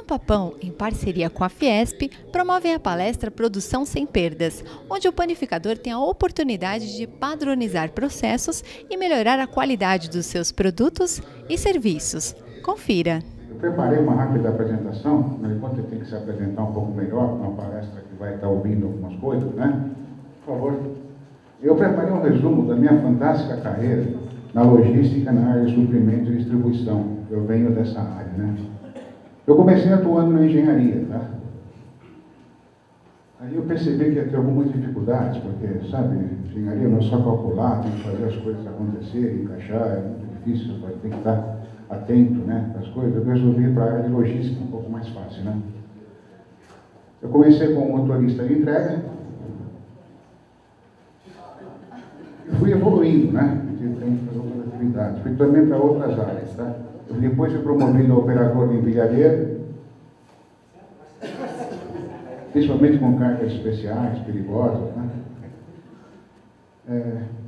Sampa Pão, em parceria com a Fiesp, promovem a palestra Produção Sem Perdas, onde o panificador tem a oportunidade de padronizar processos e melhorar a qualidade dos seus produtos e serviços. Confira. Eu preparei uma rápida apresentação, enquanto eu tenho que se apresentar um pouco melhor, uma palestra que vai estar ouvindo algumas coisas, né? Por favor. Eu preparei um resumo da minha fantástica carreira na logística, na área de suprimento e distribuição. Eu venho dessa área, né? Eu comecei atuando na engenharia, tá? Aí eu percebi que ia ter algumas dificuldades, porque, sabe, engenharia não é só calcular, tem que fazer as coisas acontecerem, encaixar, é muito difícil, tem que estar atento, né, às coisas. Eu resolvi ir para a área de logística, um pouco mais fácil, né? Eu comecei como motorista de entrega e fui evoluindo, né? Para outras atividades. Fui também para outras áreas, tá? Depois fui promovido a operador de enviadeiro, principalmente com cargas especiais, perigosas, né?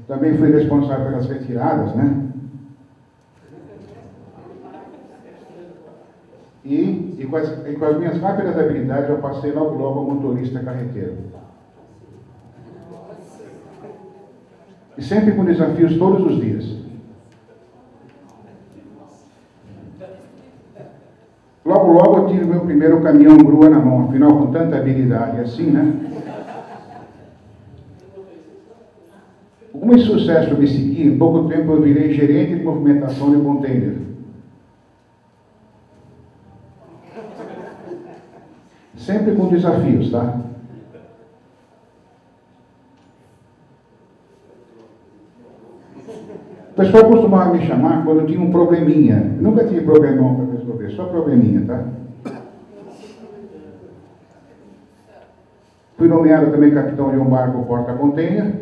Também fui responsável pelas retiradas, né? E com as minhas rápidas habilidades eu passei logo a motorista carreteiro. E sempre com desafios todos os dias. Logo eu tive meu primeiro caminhão grua na mão, afinal com tanta habilidade assim, né? Com esse sucesso eu me segui, em pouco tempo eu virei gerente de movimentação de container. Sempre com desafios, tá? O pessoal costumava me chamar quando tinha um probleminha. Eu nunca tive problemão para resolver, só probleminha, tá? Fui nomeado também capitão de um barco porta-container.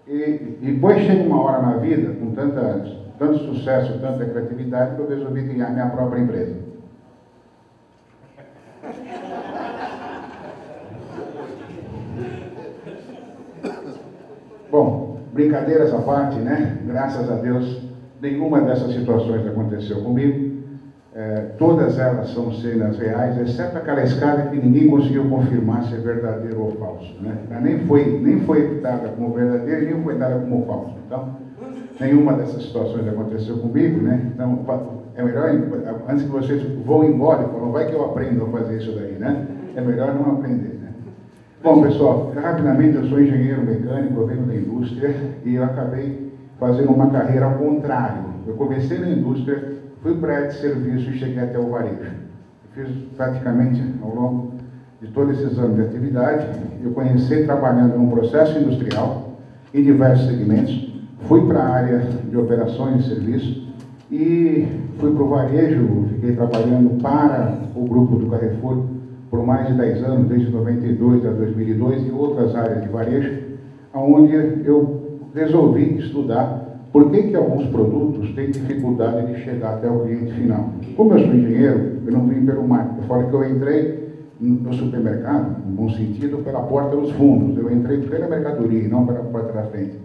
E depois chega uma hora na vida, com tanto sucesso, tanta criatividade, que eu resolvi criar minha própria empresa. Bom, brincadeiras à parte, né? Graças a Deus, nenhuma dessas situações aconteceu comigo. Todas elas são cenas reais, exceto aquela escada que ninguém conseguiu confirmar se é verdadeiro ou falso, né? Ela nem foi dada como verdadeira, nem foi dada como falso. Então, nenhuma dessas situações aconteceu comigo, né? Então, é melhor, antes que vocês vão embora e falam, vai que eu aprendo a fazer isso daí, né? É melhor não aprender, né? Bom, pessoal, rapidamente, eu sou engenheiro mecânico, eu venho da indústria e eu acabei fazendo uma carreira ao contrário. Eu comecei na indústria, fui para a área de serviço e cheguei até o varejo. Fiz praticamente, ao longo de todos esses anos de atividade, eu comecei trabalhando num processo industrial, em diversos segmentos, fui para a área de operações e serviços e fui para o varejo, fiquei trabalhando para o grupo do Carrefour por mais de 10 anos, desde 92 a 2002, e outras áreas de varejo, onde eu resolvi estudar por que alguns produtos têm dificuldade de chegar até o cliente final. Como eu sou engenheiro, eu não vim pelo marketing. Eu falo que eu entrei no supermercado, no bom sentido, pela porta dos fundos. Eu entrei pela mercadoria e não pela porta da frente.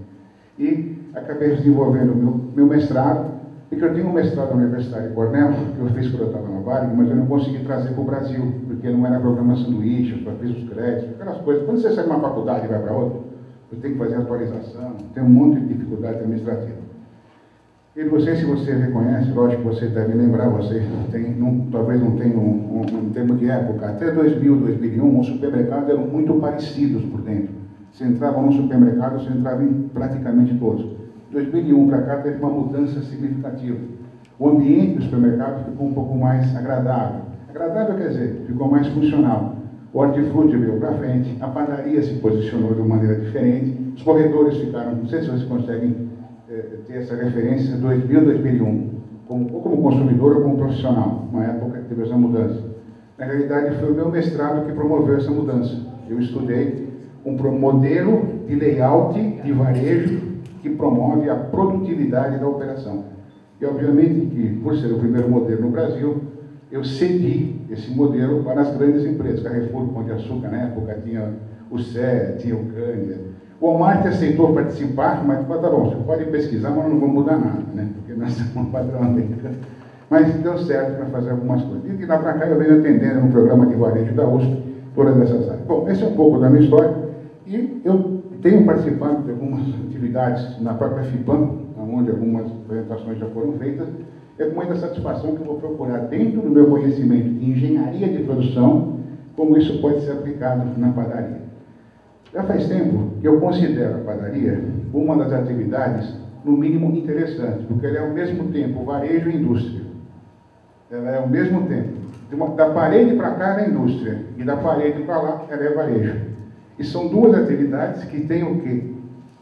E acabei desenvolvendo meu mestrado, porque eu tenho um mestrado na Universidade de Cornell, que eu fiz quando eu estava na Varig, mas eu não consegui trazer para o Brasil, porque não era programa sanduíche, eu só fiz os créditos, aquelas coisas. Quando você sai de uma faculdade e vai para outra, você tem que fazer atualização, tem um monte de dificuldade administrativa. E não sei se você reconhece, lógico que você deve lembrar, você talvez não tenha um termo de época, até 2000, 2001, os supermercados eram muito parecidos por dentro. Você entrava num supermercado, você entrava em praticamente todos. 2001 para cá teve uma mudança significativa. O ambiente do supermercado ficou um pouco mais agradável. Agradável quer dizer, ficou mais funcional. O hortifruti veio para frente, a padaria se posicionou de uma maneira diferente, os corredores ficaram, não sei se vocês conseguem ter essa referência, 2000, 2001, ou como consumidor ou como profissional, uma época que teve essa mudança. Na realidade, foi o meu mestrado que promoveu essa mudança. Eu estudei um modelo de layout de varejo que promove a produtividade da operação. E, obviamente, que, por ser o primeiro modelo no Brasil, eu cedi esse modelo para as grandes empresas. Carrefour, Pão de Açúcar, na época, tinha o CE, tinha o Cânia. O Walmart aceitou participar, mas tá bom, você pode pesquisar, mas não vamos mudar nada, né? Porque nós somos um padrão americano. Mas deu certo para fazer algumas coisas. E de lá para cá eu venho atendendo no programa de varejo da USP, todas essas áreas. Bom, esse é um pouco da minha história. E eu tenho participado de algumas atividades na própria FIPAM, onde algumas apresentações já foram feitas. É com muita satisfação que eu vou procurar, dentro do meu conhecimento de engenharia de produção, como isso pode ser aplicado na padaria. Já faz tempo que eu considero a padaria uma das atividades, no mínimo, interessantes, porque ela é ao mesmo tempo varejo e indústria. Ela é ao mesmo tempo, da parede para cá ela é indústria, e da parede para lá ela é varejo. E são duas atividades que têm o quê?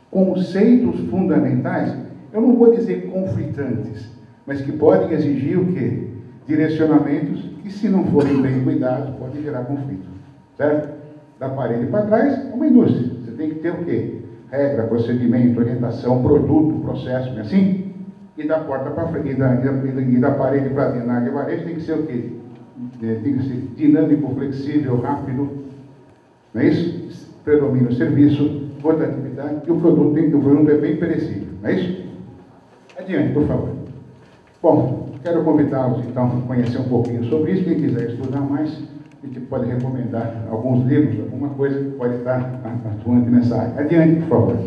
Conceitos fundamentais, eu não vou dizer conflitantes, mas que podem exigir o quê? Direcionamentos que, se não forem bem cuidados, podem gerar conflito. Certo? Da parede para trás é uma indústria. Você tem que ter o quê? Regra, procedimento, orientação, produto, processo, não é assim? E da porta para frente, e da parede para dentro, na área de varejo, tem que ser o quê? Tem que ser dinâmico, flexível, rápido. Não é isso? Predomina o serviço, rotatividade, e o produto é bem perecível. Não é isso? Adiante, por favor. Bom, quero convidá-los, então, a conhecer um pouquinho sobre isso. Quem quiser estudar mais, a gente pode recomendar alguns livros, alguma coisa que pode estar atuante nessa área. Adiante, por favor.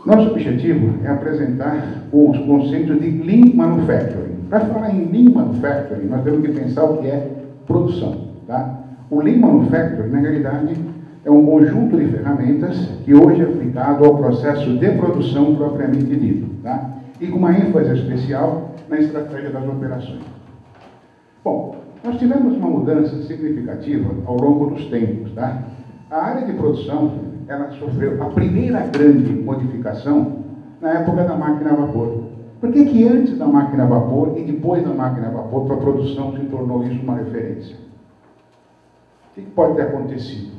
Nosso objetivo é apresentar os conceitos de Lean Manufacturing. Para falar em Lean Manufacturing, nós temos que pensar o que é produção. Tá? O Lean Manufacturing, na realidade, é um conjunto de ferramentas que hoje é aplicado ao processo de produção propriamente dito. Tá? E com uma ênfase especial na estratégia das operações. Bom, nós tivemos uma mudança significativa ao longo dos tempos. Tá? A área de produção, ela sofreu a primeira grande modificação na época da máquina a vapor. Por que que antes da máquina a vapor e depois da máquina a vapor para a produção se tornou isso uma referência? O que pode ter acontecido?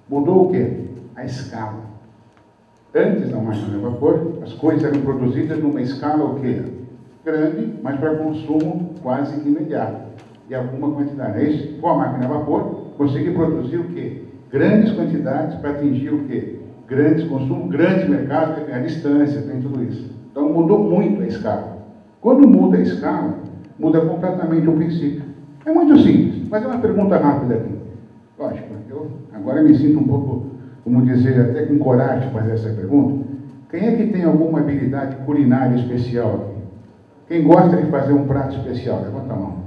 Mudou o quê? A escala. Antes da máquina a vapor, as coisas eram produzidas numa escala o quê? Grande, mas para consumo quase imediato. E alguma quantidade. É isso? Com a máquina a vapor, consegui produzir o quê? Grandes quantidades para atingir o quê? Grandes consumos, grandes mercados, a distância, tem tudo isso. Então mudou muito a escala. Quando muda a escala, muda completamente o princípio. É muito simples, mas é uma pergunta rápida aqui. Lógico, eu agora me sinto um pouco, como dizer, até com coragem de fazer essa pergunta. Quem é que tem alguma habilidade culinária especial aqui? Quem gosta de fazer um prato especial? Levanta a mão.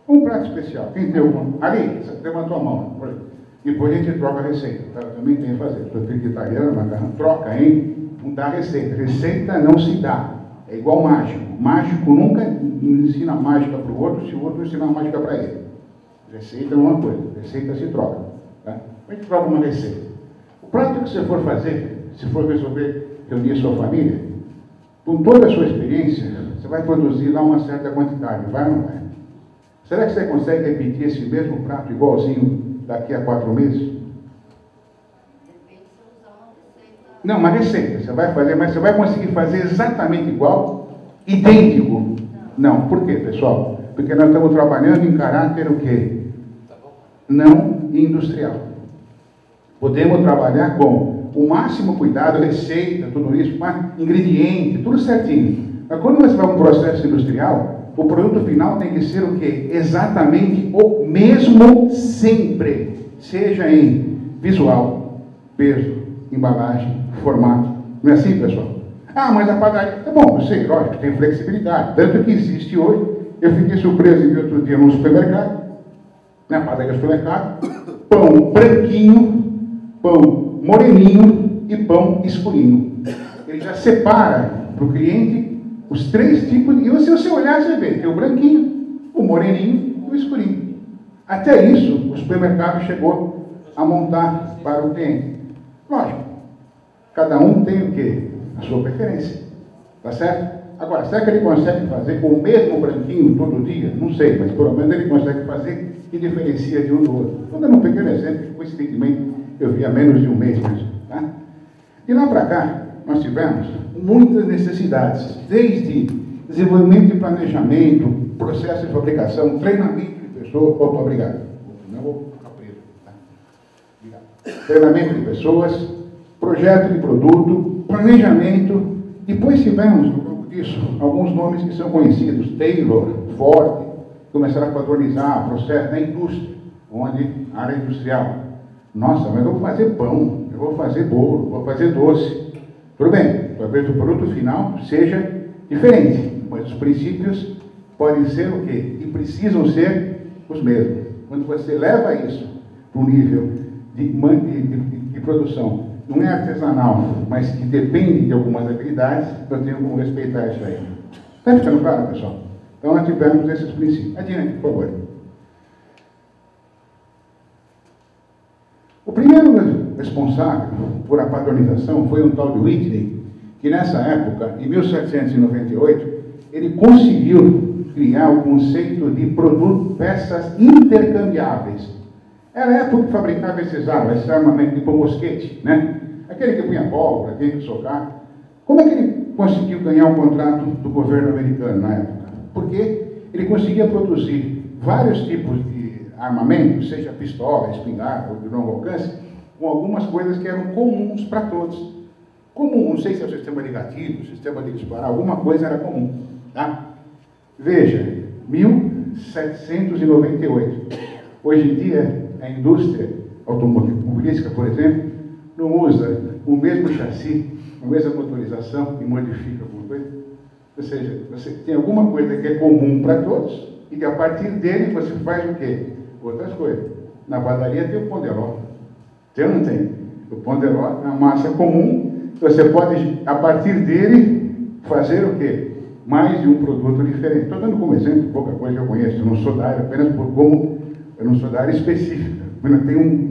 Um prato especial. Quem tem algum? Ali, levantou a mão. Depois a gente troca a receita. Tá? Eu também tenho que fazer. Sou filho de italiano, macarrão. Troca, hein? Não dá receita. Receita não se dá. É igual mágico. Mágico nunca ensina mágica para o outro se o outro ensina mágica para ele. Receita é uma coisa. Receita se troca. Tá? A gente troca uma receita. O prato que você for fazer, se for resolver reunir sua família, com toda a sua experiência, você vai produzir lá uma certa quantidade. Vai ou não vai? Será que você consegue repetir esse mesmo prato igualzinho daqui a 4 meses? Depende se usar uma receita. Não, uma receita. Você vai fazer, mas você vai conseguir fazer exatamente igual? Idêntico? Não. Por quê, pessoal? Porque nós estamos trabalhando em caráter o quê? Não industrial. Podemos trabalhar com o máximo cuidado, receita, tudo isso, ingrediente, tudo certinho. Mas quando você vai para um processo industrial, o produto final tem que ser o quê? Exatamente o mesmo sempre. Seja em visual, peso, embalagem, formato. Não é assim, pessoal? Ah, mas a padaria... Tá bom, eu sei, lógico, tem flexibilidade. Tanto que existe hoje. Eu fiquei surpreso de outro dia no supermercado, na padaria do supermercado, pão branquinho, pão moreninho e pão escurinho. Ele já separa para o cliente os 3 tipos, e se você olhar, você vê, tem o branquinho, o moreninho e o escurinho. Até isso, o supermercado chegou a montar para o cliente. Lógico, cada um tem o quê? A sua preferência. Tá certo? Agora, será que ele consegue fazer com o mesmo branquinho todo dia? Não sei, mas pelo menos ele consegue fazer e diferencia de um do outro. Estou dando um pequeno exemplo, que coincidentemente eu vi há menos de um mês mesmo. Tá? De lá para cá, nós tivemos muitas necessidades, desde desenvolvimento e planejamento, processo de fabricação, treinamento de Opa, obrigado. Não vou ficar preso. Tá? Obrigado. Treinamento de pessoas, projeto de produto, planejamento. Depois tivemos, no grupo disso, alguns nomes que são conhecidos. Taylor, Ford, começaram a padronizar processo da indústria, onde a área industrial. Nossa, mas eu vou fazer pão, eu vou fazer bolo, vou fazer doce. Tudo bem, talvez o produto final seja diferente, mas os princípios podem ser o quê? E precisam ser os mesmos. Quando você leva isso para um nível de produção, não é artesanal, mas que depende de algumas habilidades, eu tenho como respeitar isso aí. Está ficando claro, pessoal? Então, nós tivemos esses princípios. Adiante, por favor. O primeiro responsável por a padronização foi um tal de Whitney, que nessa época, em 1798, ele conseguiu criar o conceito de produto, peças intercambiáveis. Era a época que fabricava esses armamentos tipo mosquete, né? Aquele que punha pólvora, aquele que socar. Como é que ele conseguiu ganhar um contrato do governo americano na época? Porque ele conseguia produzir vários tipos de armamento, seja pistola, espingarda ou de longo alcance, com algumas coisas que eram comuns para todos. Comum, não sei se é o sistema de gatilho, sistema de disparar, alguma coisa era comum. Tá? Veja, 1798. Hoje em dia, a indústria automobilística, por exemplo, não usa o mesmo chassi, a mesma motorização e modifica alguma coisa. Ou seja, você tem alguma coisa que é comum para todos e que a partir dele você faz o quê? Outras coisas. Na padaria tem o pão de ló. Tem ou não tem? O pão de ló é uma massa comum, você pode, a partir dele, fazer o quê? Mais de um produto diferente. Estou dando como exemplo pouca coisa que eu conheço. Eu não sou da área, apenas por como eu não sou da área específica. Eu tenho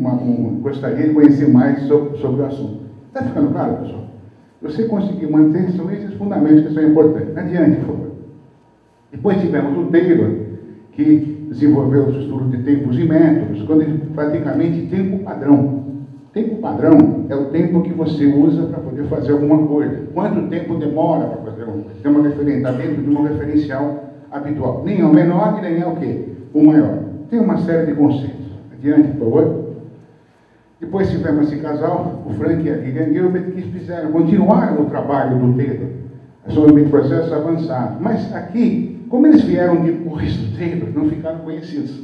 gostaria de conhecer mais sobre o assunto. Está ficando claro, pessoal? Você conseguir manter, são esses fundamentos que são importantes. Adiante, por favor. Depois tivemos o Taylor, que desenvolveu os estudos de tempos e métodos, quando ele praticamente tempo padrão. Tempo padrão é o tempo que você usa para poder fazer alguma coisa. Quanto tempo demora para fazer alguma coisa? Tem um referenciamento de um referencial habitual. Nem é o menor e nem é o quê? O maior. Tem uma série de conceitos. Adiante, por favor. Depois tivemos esse casal, o Frank e a Lilian Gilbert, que continuaram o trabalho do Taylor, sobre processos avançados. Mas aqui, como eles vieram depois do Taylor, não ficaram conhecidos.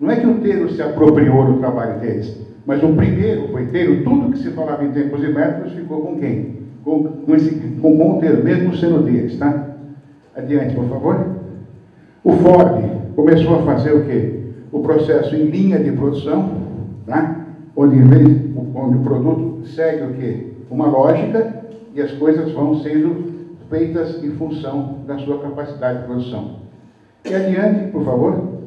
Não é que o Taylor se apropriou do trabalho deles, mas o primeiro foi Taylor. Tudo que se falava em tempos e métodos ficou com quem? Com o Taylor, mesmo sendo deles, tá? Adiante, por favor. O Ford começou a fazer o quê? O processo em linha de produção, tá? Onde o produto segue o quê? Uma lógica e as coisas vão sendo feitas em função da sua capacidade de produção. E adiante, por favor.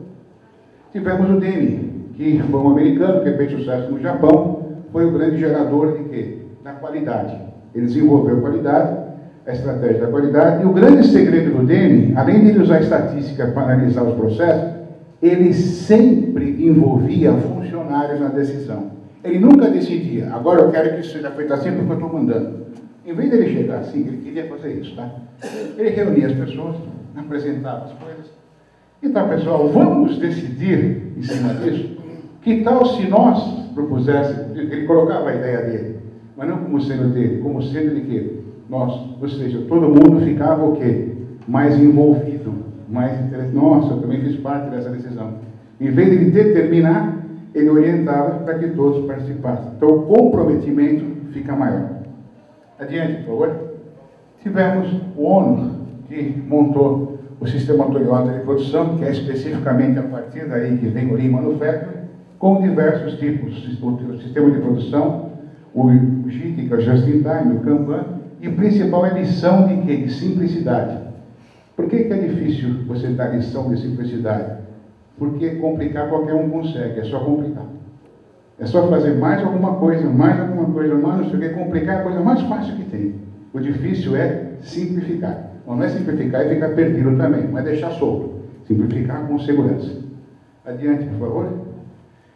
Tivemos o Denny, que foi um americano que fez sucesso no Japão, foi o grande gerador de quê? Da qualidade. Ele desenvolveu a qualidade, a estratégia da qualidade, e o grande segredo do Denny, além de ele usar estatística para analisar os processos, ele sempre envolvia funcionários na decisão. Ele nunca decidia, agora eu quero que isso seja feito assim porque eu estou mandando. Em vez dele chegar assim, ele queria fazer isso, tá? Ele reunia as pessoas, apresentava as coisas. Então, pessoal, vamos decidir em cima disso? Que tal se nós propuséssemos, ele colocava a ideia dele, mas não como sendo dele, como sendo de quê? Nós, ou seja, todo mundo ficava o quê? Mais envolvido, mais interessante. Nossa, eu também fiz parte dessa decisão. Em vez de ele determinar, ele orientava para que todos participassem. Então, o comprometimento fica maior. Adiante, por favor. Tivemos o ONU, que montou o sistema Toyota de produção, que é especificamente a partir daí que vem o Lean Manufacturing, com diversos tipos. O sistema de produção, o JIT, que é o Just in Time, o Kanban, e o principal é lição de quê? De simplicidade. Por que é difícil você dar lição de simplicidade? Porque complicar qualquer um consegue, é só complicar. É só fazer mais alguma coisa, mais não sei o que. Complicar é a coisa mais fácil que tem. O difícil é simplificar. Não é simplificar e ficar perdido também, mas deixar solto. Simplificar com segurança. Adiante, por favor.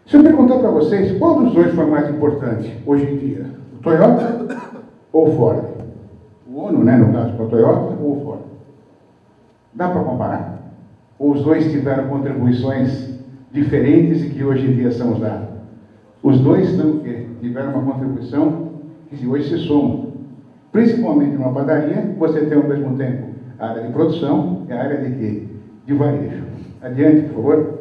Se eu perguntar para vocês, qual dos dois foi mais importante hoje em dia? O Toyota ou o Ford? O ONU, né, no caso, para o Toyota ou o Ford? Dá para comparar? Ou os dois tiveram contribuições diferentes e que hoje em dia são usados. Os dois tiveram uma contribuição que hoje se somam. Principalmente numa padaria, você tem ao mesmo tempo a área de produção e a área de quê? De varejo. Adiante, por favor.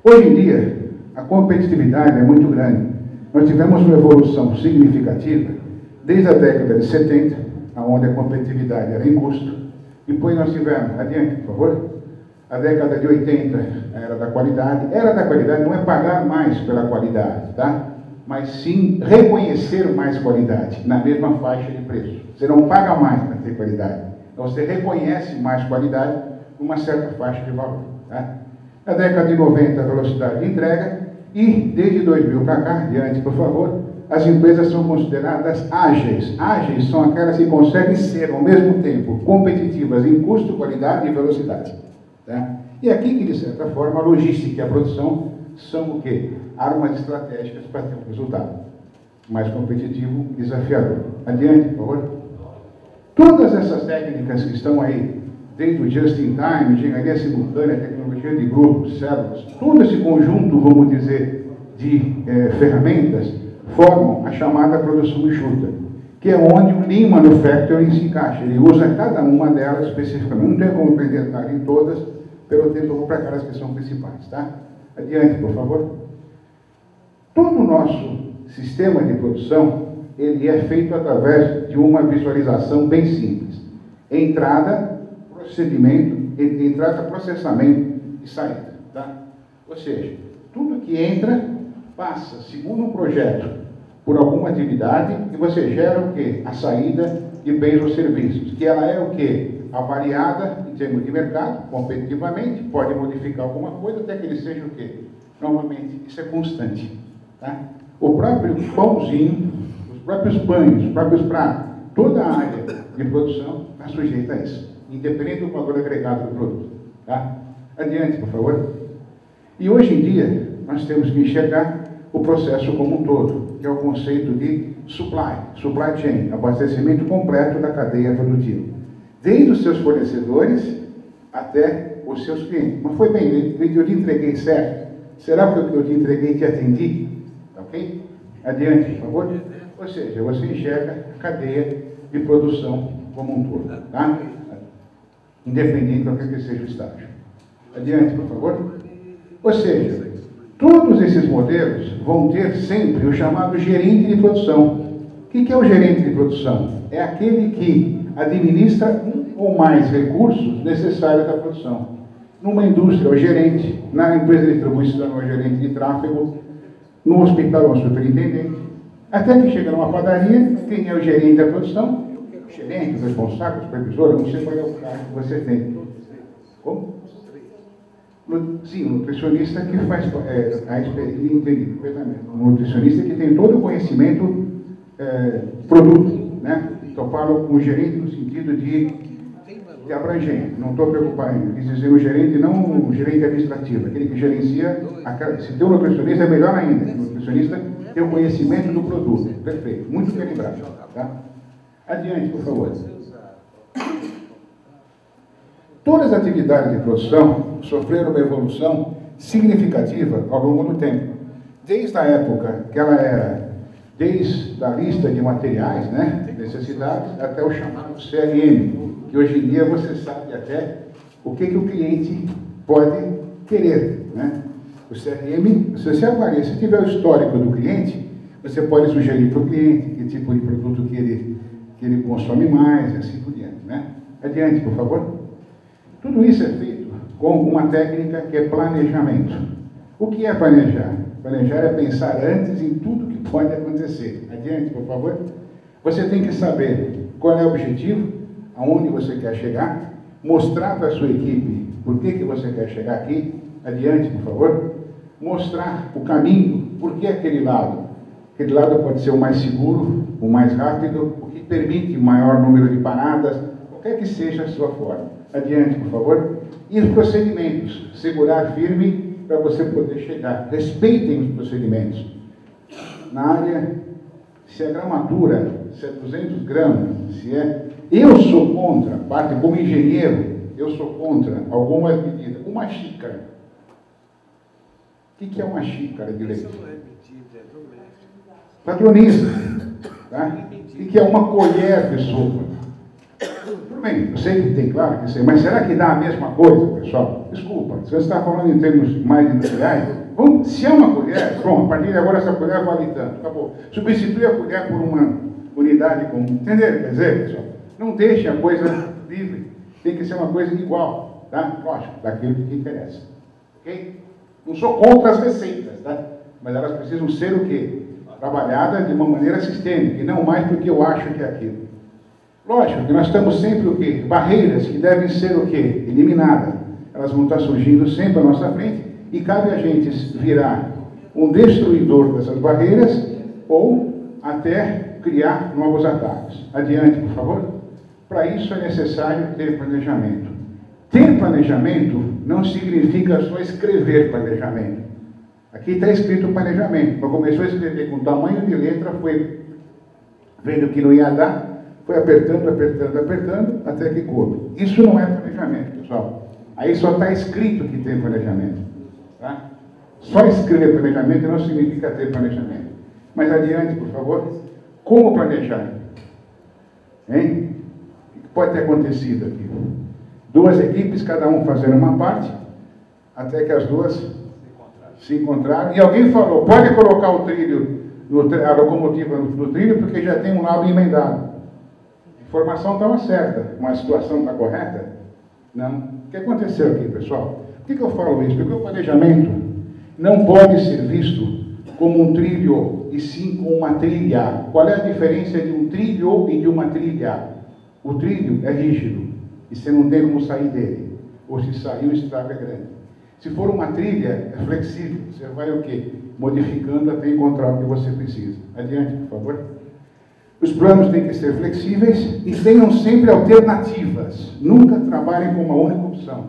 Hoje em dia, a competitividade é muito grande. Nós tivemos uma evolução significativa desde a década de 70, onde a competitividade era em custo. Depois nós tivemos, adiante, por favor, a década de 80, a era da qualidade. Era da qualidade não é pagar mais pela qualidade, tá? Mas sim reconhecer mais qualidade na mesma faixa de preço. Você não paga mais para ter qualidade. Então você reconhece mais qualidade numa certa faixa de valor, tá? Na década de 90, a velocidade de entrega, e desde 2000 para cá, adiante, por favor, as empresas são consideradas ágeis. Ágeis são aquelas que conseguem ser, ao mesmo tempo, competitivas em custo, qualidade e velocidade. Tá? E aqui que, de certa forma, a logística e a produção são o quê? Armas estratégicas para ter um resultado mais competitivo e desafiador. Adiante, por favor. Todas essas técnicas que estão aí, desde o just-in-time, engenharia simultânea, tecnologia de grupos, células, todo esse conjunto, vamos dizer, de ferramentas, formam a chamada produção enxuta, que é onde o Lean Manufacturing se encaixa. Ele usa cada uma delas especificamente. Não tem como apresentar em todas, pelo tempo eu vou para aquelas que são principais, tá? Adiante, por favor. Todo o nosso sistema de produção, ele é feito através de uma visualização bem simples. Entrada, procedimento, entrada, processamento e saída, tá? Ou seja, tudo que entra passa, segundo um projeto, por alguma atividade e você gera o quê? A saída de bens ou serviços, que ela é o quê? Avaliada em termos de mercado, competitivamente, pode modificar alguma coisa até que ele seja o quê? Novamente, isso é constante, tá? O próprio pãozinho, os próprios pães, os próprios pratos, toda a área de produção está sujeita a isso, independente do valor agregado do produto, tá? Adiante, por favor. E hoje em dia, nós temos que enxergar o processo como um todo, que é o conceito de supply chain, abastecimento completo da cadeia produtiva. Desde os seus fornecedores até os seus clientes. Mas foi bem, eu te entreguei certo? Será que eu te entreguei e te atendi? Ok? Adiante, por favor. Ou seja, você enxerga a cadeia de produção como um todo, tá? Independente de qualquer que seja o estágio. Adiante, por favor. Ou seja, todos esses modelos vão ter sempre o chamado gerente de produção. O que é o gerente de produção? É aquele que administra um ou mais recursos necessários da produção. Numa indústria, é o gerente. Na empresa de distribuição, é o gerente de tráfego. No hospital, é o superintendente. Até que chega numa padaria, quem é o gerente da produção? O gerente, o responsável, o supervisor, eu não sei qual é o cargo que você tem. Como? Sim, o nutricionista que faz a experiência, entendi perfeitamente. O nutricionista que tem todo o conhecimento produto, né? Então, eu falo com o gerente no sentido de abrangente. Não estou preocupado em dizer o gerente, não o gerente administrativo, aquele que gerencia. Se tem um nutricionista, é melhor ainda. O nutricionista tem o conhecimento do produto. Perfeito, muito bem lembrado. Tá? Adiante, por favor. Todas as atividades de produção sofreram uma evolução significativa ao longo do tempo. Desde a época que ela era, desde a lista de materiais, né, necessidades, até o chamado CRM, que hoje em dia você sabe até o que o cliente pode querer, né? O CRM, se você avalia, se tiver o histórico do cliente, você pode sugerir para o cliente que tipo de produto que ele consome mais, e assim por diante, né? Adiante, por favor. Tudo isso é feito com uma técnica que é planejamento. O que é planejar? Planejar é pensar antes em tudo que pode acontecer. Adiante, por favor. Você tem que saber qual é o objetivo, aonde você quer chegar, mostrar para a sua equipe por que você quer chegar aqui. Adiante, por favor. Mostrar o caminho, por que aquele lado. Aquele lado pode ser o mais seguro, o mais rápido, o que permite maior número de paradas, qualquer que seja a sua forma. Adiante, por favor. E os procedimentos. Segurar firme para você poder chegar. Respeitem os procedimentos. Na área, se é gramatura, se é 200 gramas, se é... Eu sou contra, parte como engenheiro, eu sou contra algumas medidas. Uma xícara. O que é uma xícara de leite? Padroniza. Tá? O que é uma colher de sopa? Tudo bem, eu sei que tem, claro que sei, mas será que dá a mesma coisa, pessoal? Desculpa, se você está falando em termos mais industriais, se é uma colher, pronto, a partir de agora essa colher vale tanto, acabou. Substitui a colher por uma unidade comum. Entenderam? Quer dizer, pessoal, não deixe a coisa livre, tem que ser uma coisa igual, tá? Lógico, daquilo que te interessa. Ok? Não sou contra as receitas, tá? Mas elas precisam ser o quê? Trabalhadas de uma maneira sistêmica, e não mais porque eu acho que é aquilo. Lógico que nós estamos sempre o quê? Barreiras que devem ser o quê? Eliminadas. Elas vão estar surgindo sempre à nossa frente e cabe a gente virar um destruidor dessas barreiras ou até criar novos ataques. Adiante, por favor. Para isso é necessário ter planejamento. Ter planejamento não significa só escrever planejamento. Aqui está escrito planejamento. Quando começou a escrever com tamanho de letra, foi vendo que não ia dar, foi apertando, apertando, apertando, até que coube. Isso não é planejamento, pessoal. Aí só está escrito que tem planejamento. Tá? Só escrever planejamento não significa ter planejamento. Mas adiante, por favor. Como planejar? Hein? O que pode ter acontecido aqui? Duas equipes, cada um fazendo uma parte, até que as duas se encontraram. E alguém falou, pode colocar o trilho, a locomotiva no trilho, porque já tem um lado emendado. A informação estava certa, mas a situação está correta? Não. O que aconteceu aqui, pessoal? Por que eu falo isso? Porque o planejamento não pode ser visto como um trilho, e sim como uma trilha. Qual é a diferença de um trilho e de uma trilha? O trilho é rígido, e você não tem como sair dele. Ou se sair, o estrago é grande. Se for uma trilha, é flexível. Você vai o quê? Modificando até encontrar o que você precisa. Adiante, por favor. Os planos têm que ser flexíveis e tenham sempre alternativas. Nunca trabalhem com uma única opção.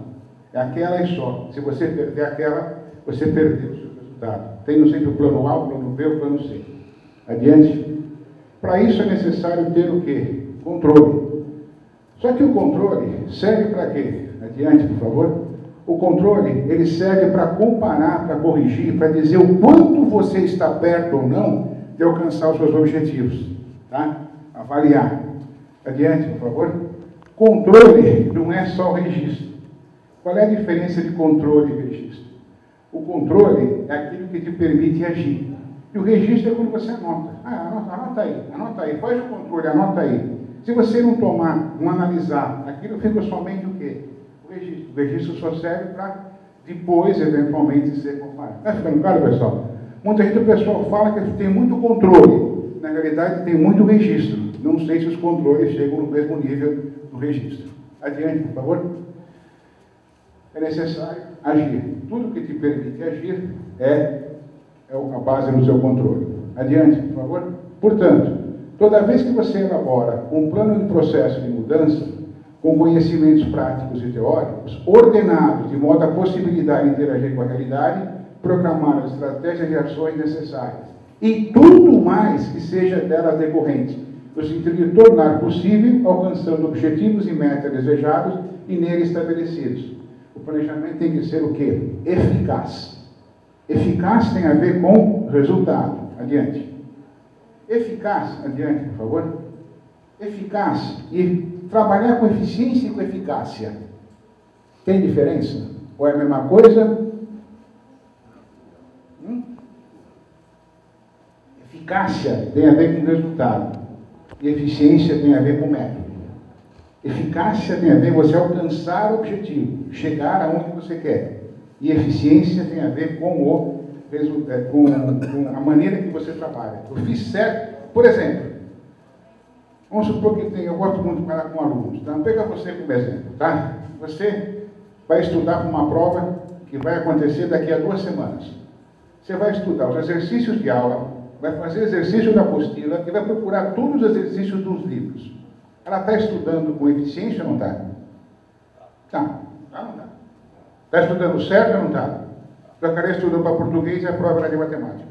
É aquela e só. Se você perder aquela, você perdeu o seu resultado. Tenham sempre o plano A, o plano B, o plano C. Adiante. Para isso é necessário ter o quê? Controle. Só que o controle serve para quê? Adiante, por favor. O controle, ele serve para comparar, para corrigir, para dizer o quanto você está perto ou não de alcançar os seus objetivos. Tá? Avaliar. Adiante, por favor. Controle não é só o registro. Qual é a diferença de controle e registro? O controle é aquilo que te permite agir. E o registro é quando você anota. Anota aí, faz o controle, anota aí. Se você não tomar, não analisar, aquilo fica somente o quê? O registro. O registro só serve para depois, eventualmente, ser comparado. Está ficando claro, pessoal? Muita gente, o pessoal fala que tem muito controle. Na realidade, tem muito registro. Não sei se os controles chegam no mesmo nível do registro. Adiante, por favor. É necessário agir. Tudo que te permite agir é a base do seu controle. Adiante, por favor. Portanto, toda vez que você elabora um plano de processo de mudança, com conhecimentos práticos e teóricos, ordenados de modo a possibilitar interagir com a realidade, programar as estratégias e ações necessárias, e tudo mais que seja delas decorrente, no sentido de tornar possível, alcançando objetivos e metas desejados e nele estabelecidos. O planejamento tem que ser o quê? Eficaz. Eficaz tem a ver com resultado. Adiante. Eficaz, adiante, por favor. Eficaz e trabalhar com eficiência e com eficácia. Tem diferença? Ou é a mesma coisa? Eficácia tem a ver com resultado. E eficiência tem a ver com método. Eficácia tem a ver com você alcançar o objetivo, chegar aonde você quer. E eficiência tem a ver com a maneira que você trabalha. Eu fiz certo. Por exemplo, vamos supor que eu gosto muito de falar com alunos. Então, pega você como exemplo, tá? Você vai estudar para uma prova que vai acontecer daqui a 2 semanas. Você vai estudar os exercícios de aula, vai fazer exercício da apostila e vai procurar todos os exercícios dos livros. Ela está estudando com eficiência ou não está? Tá, não está. Está estudando certo ou não está? Jacaré estudou para português e a prova era de matemática.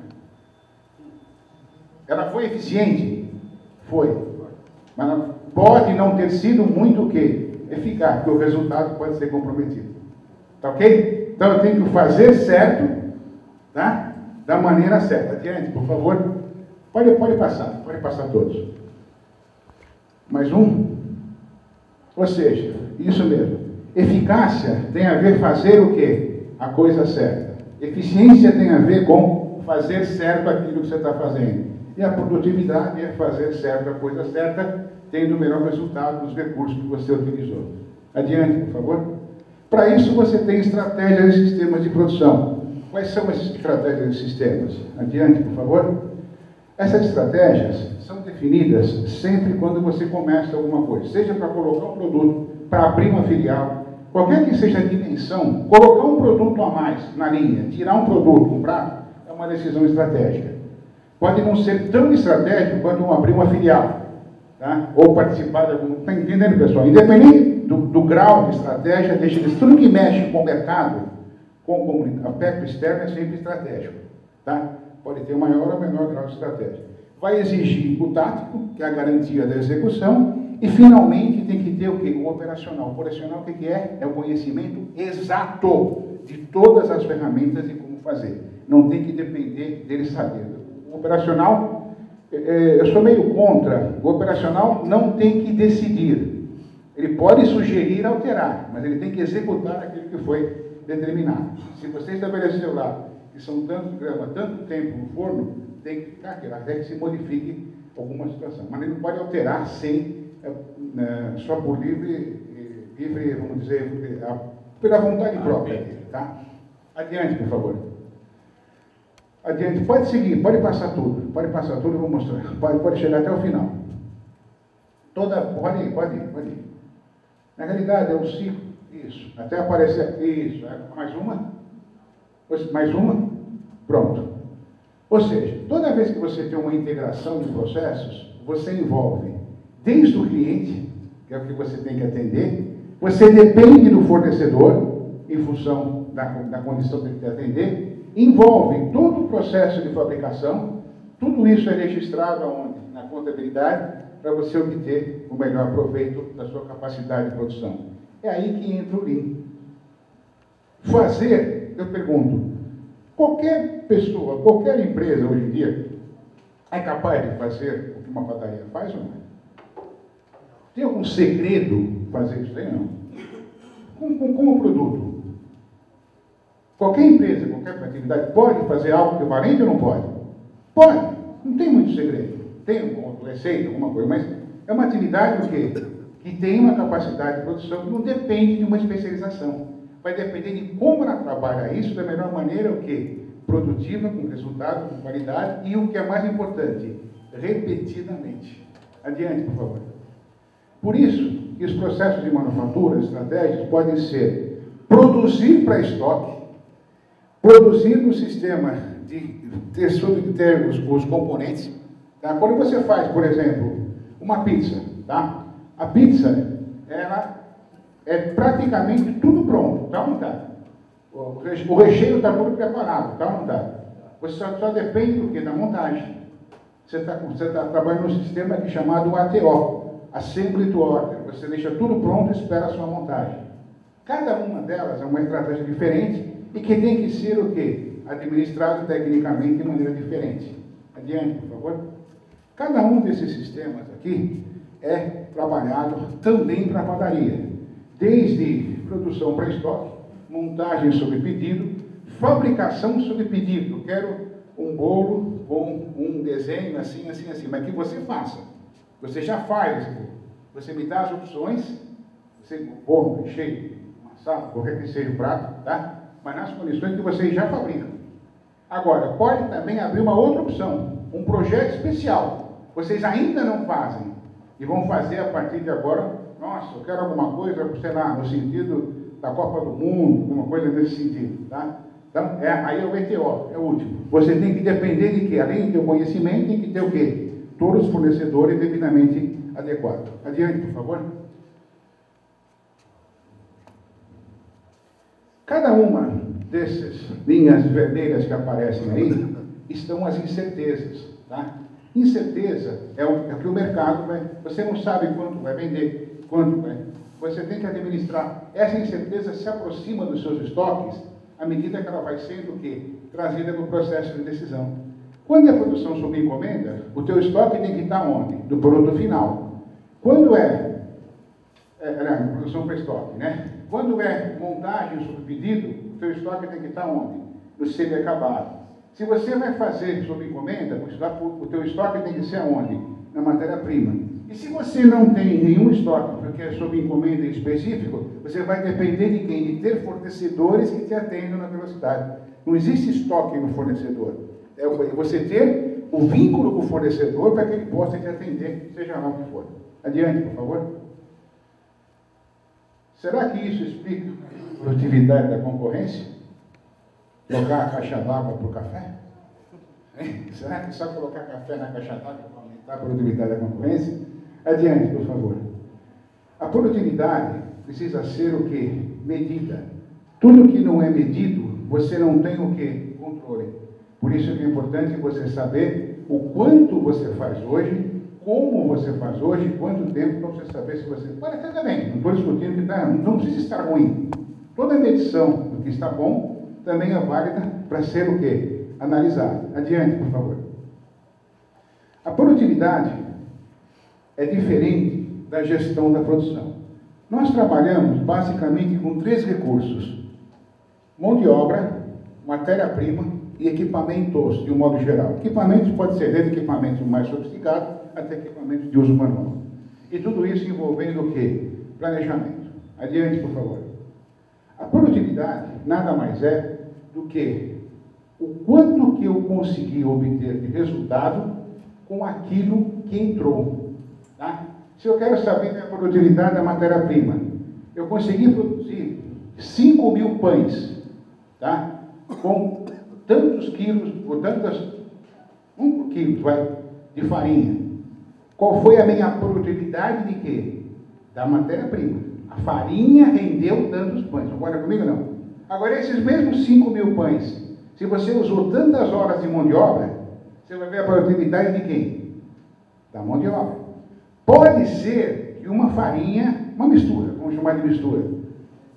Ela foi eficiente? Foi. Mas ela pode não ter sido muito o quê? Eficaz, porque o resultado pode ser comprometido. Tá ok? Então eu tenho que fazer certo tá? Da maneira certa. Adiante, por favor. Pode passar todos. Mais um. Ou seja, isso mesmo. Eficácia tem a ver fazer o quê? A coisa certa. Eficiência tem a ver com fazer certo aquilo que você está fazendo. E a produtividade é fazer certo a coisa certa, tendo o melhor resultado dos recursos que você utilizou. Adiante, por favor. Para isso, você tem estratégias e sistemas de produção. Quais são as estratégias e sistemas? Adiante, por favor. Essas estratégias são definidas sempre quando você começa alguma coisa, seja para colocar um produto, para abrir uma filial, qualquer que seja a dimensão, colocar um produto a mais na linha, tirar um produto, um prato, é uma decisão estratégica. Pode não ser tão estratégico quanto abrir uma filial, tá? Ou participar de algum... Está entendendo, pessoal? Independente do grau de estratégia, deixa eles, tudo que mexe com o mercado, com o aspecto externo, é sempre estratégico, tá? Pode ter maior ou menor grau de estratégia. Vai exigir o tático, que é a garantia da execução, e finalmente tem que ter o quê? O operacional. O operacional o que é? É o conhecimento exato de todas as ferramentas e como fazer. Não tem que depender dele saber. O operacional, eu sou meio contra. O operacional não tem que decidir. Ele pode sugerir alterar, mas ele tem que executar aquilo que foi determinado. Se você estabeleceu lá que são tantos gramas, tanto tempo no forno, tem que ficar aquilo, até que se modifique alguma situação. Mas ele não pode alterar sem, só por livre, vamos dizer, pela vontade própria dele, tá? Adiante, por favor. Adiante, pode seguir, pode passar tudo, eu vou mostrar. Pode chegar até o final. Pode ir. Na realidade, é um ciclo, isso, até aparecer, isso, mais uma. Mais uma? Pronto. Ou seja, toda vez que você tem uma integração de processos, você envolve desde o cliente, que é o que você tem que atender, você depende do fornecedor, em função da condição que ele tem que atender, envolve todo o processo de fabricação, tudo isso é registrado aonde? Na contabilidade, para você obter o melhor proveito da sua capacidade de produção. É aí que entra o Lean. Fazer, eu pergunto, qualquer pessoa, qualquer empresa hoje em dia é capaz de fazer o que uma padaria faz ou não? Tem algum segredo fazer isso aí? Não. Como produto. Qualquer empresa, qualquer atividade pode fazer algo equivalente ou não pode? Pode. Não tem muito segredo. Tem uma receita, alguma coisa, mas é uma atividade que tem uma capacidade de produção que não depende de uma especialização. Vai depender de como ela trabalha isso da melhor maneira, o quê? Produtiva, com resultado, com qualidade, e o que é mais importante, repetidamente. Adiante, por favor. Por isso que os processos de manufatura, estratégias, podem ser produzir para estoque, produzir no sistema de ter os componentes. Tá? Quando você faz, por exemplo, uma pizza, tá? A pizza, ela é praticamente tudo pronto, tá ou não tá? O recheio está tudo preparado, tá ou não tá? Você só depende do quê? Da montagem. Você está trabalhando num sistema aqui chamado ATO, Assembly to Order. Você deixa tudo pronto e espera a sua montagem. Cada uma delas é uma estratégia diferente e que tem que ser o quê? Administrado tecnicamente de maneira diferente. Adiante, por favor. Cada um desses sistemas aqui é trabalhado também para a padaria. Desde produção para estoque, montagem sob pedido, fabricação sob pedido. Eu quero um bolo com um desenho assim, assim, assim, mas que você faça. Você já faz esse bolo. Você me dá as opções, bolo, recheio, massado, qualquer que seja o prato, tá? Mas nas condições que vocês já fabricam. Agora, pode também abrir uma outra opção, um projeto especial. Vocês ainda não fazem e vão fazer a partir de agora. Nossa, eu quero alguma coisa, sei lá, no sentido da Copa do Mundo, alguma coisa nesse sentido, tá? Então, aí é o VTO, é o último. Você tem que depender de quê? Além de ter o conhecimento, tem que ter o quê? Todos os fornecedores devidamente adequados. Adiante, por favor. Cada uma dessas linhas vermelhas que aparecem aí, estão as incertezas, tá? Incerteza é o que o mercado vai... Você não sabe quanto vai vender, quanto vai... Você tem que administrar. Essa incerteza se aproxima dos seus estoques à medida que ela vai sendo o quê? Trazida no processo de decisão. Quando é produção sob encomenda, o teu estoque tem que estar onde? Do produto final. Quando produção para estoque, né? Quando é montagem sob pedido, o teu estoque tem que estar onde? No semi-acabado. Se você vai fazer sob encomenda, o teu estoque tem que ser aonde? Na matéria-prima. E se você não tem nenhum estoque, porque é sob encomenda específico, você vai depender de quem? De ter fornecedores que te atendam na velocidade. Não existe estoque no fornecedor. É você ter o vínculo com o fornecedor para que ele possa te atender, seja lá o que for. Adiante, por favor. Será que isso explica a produtividade da concorrência? Colocar a caixa d'água para o café? Hein? Será que só colocar café na caixa d'água para aumentar a produtividade da concorrência? Adiante, por favor. A produtividade precisa ser o quê? Medida. Tudo que não é medido, você não tem o quê? Controle. Por isso que é importante você saber o quanto você faz hoje, como você faz hoje, quanto tempo, para você saber se você... Pode até também, não estou discutindo que está... Não precisa estar ruim. Toda medição do que está bom também é válida para ser o quê? Analisada. Adiante, por favor. A produtividade é diferente da gestão da produção. Nós trabalhamos basicamente com 3 recursos: mão de obra, matéria-prima e equipamentos, de um modo geral. Equipamentos pode ser desde equipamentos mais sofisticados até equipamentos de uso manual. E tudo isso envolvendo o quê? Planejamento. Adiante, por favor. A produtividade nada mais é do que o quanto que eu consegui obter de resultado com aquilo que entrou. Tá? Se eu quero saber a produtividade da matéria-prima, eu consegui produzir 5.000 pães, tá? Com tantos quilos, ou tantas, 1 quilo, de farinha. Qual foi a minha produtividade de quê? Da matéria-prima. A farinha rendeu tantos pães. Concorda comigo, não? Agora, esses mesmos 5.000 pães, se você usou tantas horas de mão de obra, você vai ver a produtividade de quem? Da mão de obra. Pode ser que uma farinha, uma mistura, vamos chamar de mistura,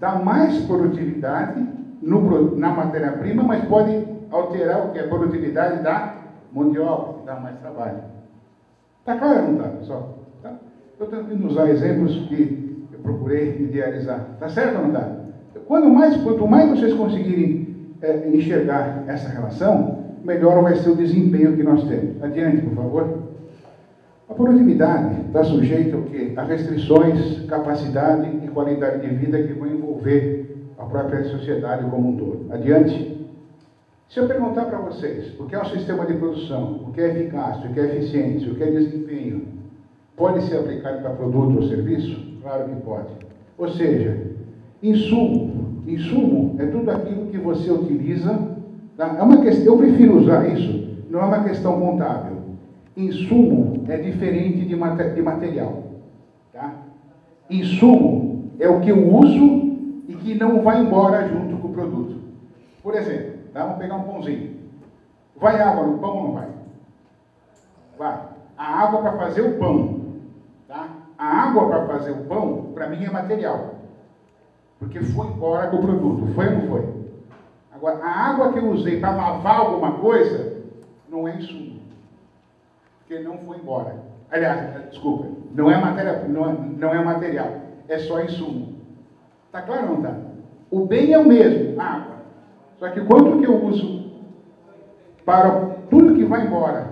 dá mais produtividade na matéria-prima, mas pode alterar o que é a produtividade da mão de obra, dá mais trabalho. Está claro ou não está, pessoal? Tá? Estou tentando usar exemplos que eu procurei idealizar. Está certo ou não está? Quanto mais vocês conseguirem enxergar essa relação, melhor vai ser o desempenho que nós temos. Adiante, por favor. A produtividade está sujeita ao quê? A restrições, capacidade e qualidade de vida que vão envolver a própria sociedade como um todo. Adiante. Se eu perguntar para vocês o que é um sistema de produção, o que é eficácia, o que é eficiência, o que é desempenho, pode ser aplicado para produto ou serviço? Claro que pode. Ou seja, insumo é tudo aquilo que você utiliza. Tá? Eu prefiro usar isso, não é uma questão contábil. Insumo é diferente de material. Tá? Insumo é o que eu uso e que não vai embora junto com o produto. Por exemplo, tá? Vamos pegar um pãozinho. Vai água no pão ou não vai? Vai. A água para fazer o pão. Tá? A água para fazer o pão, para mim, é material. Porque foi embora com o produto. Foi ou não foi? Agora, a água que eu usei para lavar alguma coisa, não é insumo. Porque não foi embora. Aliás, desculpa, não é material. É só insumo. Está claro ou não está? O bem é o mesmo, a água. Só que quanto que eu uso para tudo que vai embora